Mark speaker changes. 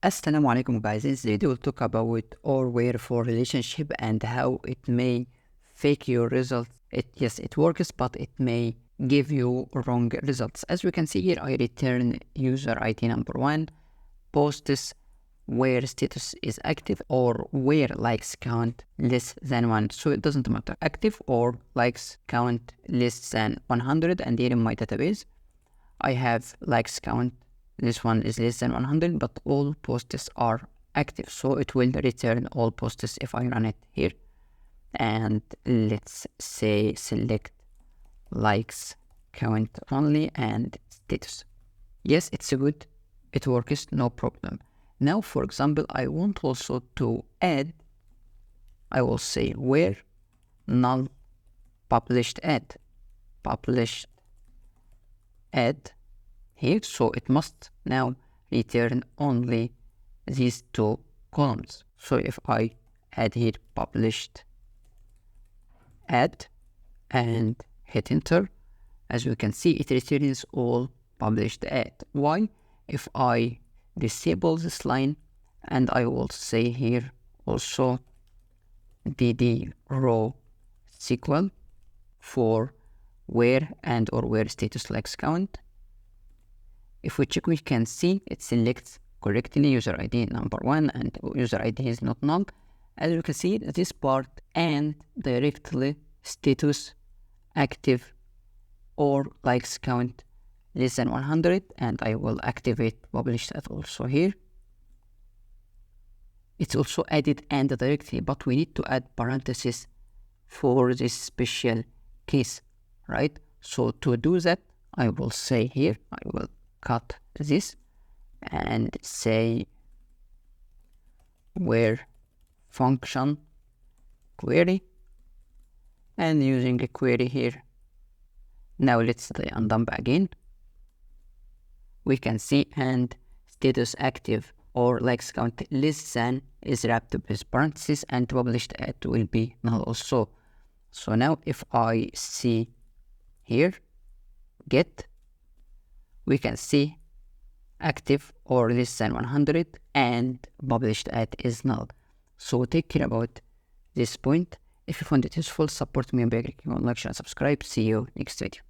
Speaker 1: Assalamu alaikum guys, in this video we'll talk about orWhere for relationship and how it may fake your results. Yes, it works, but it may give you wrong results. As we can see here, I return user ID number 1, posts where status is active or where likes count less than 1. So it doesn't matter, active or likes count less than 100. And here in my database, I have likes count. This one is less than 100, but all posts are active. So it will return all posts if I run it here. And let's say select likes count only and status. Yes, it's good. It works, no problem. Now, for example, I want also to add, I will say where null published add here, so it must now return only these two columns. So if I add here published add and hit enter, as you can see, it returns all published add. Why? If I disable this line and I will say here also dd row SQL for where and or where status likes count, if we check, we can see it selects correctly user ID number 1 and user ID is not null. As you can see, this part and directly status active or likes count less than 100, and I will activate published at also here. It's also added and directly, but we need to add parentheses for this special case, right? So to do that, I will say here, I will cut this and say where function query, and using a query here. Now let's try undump again. We can see and status active or likes count less than is wrapped with parentheses and published at will be null also. So now if I see here get, we can see active or less than 100 and published at is null. So take care about this point. If you found it useful, support me by clicking on like, share, and subscribe. See you next video.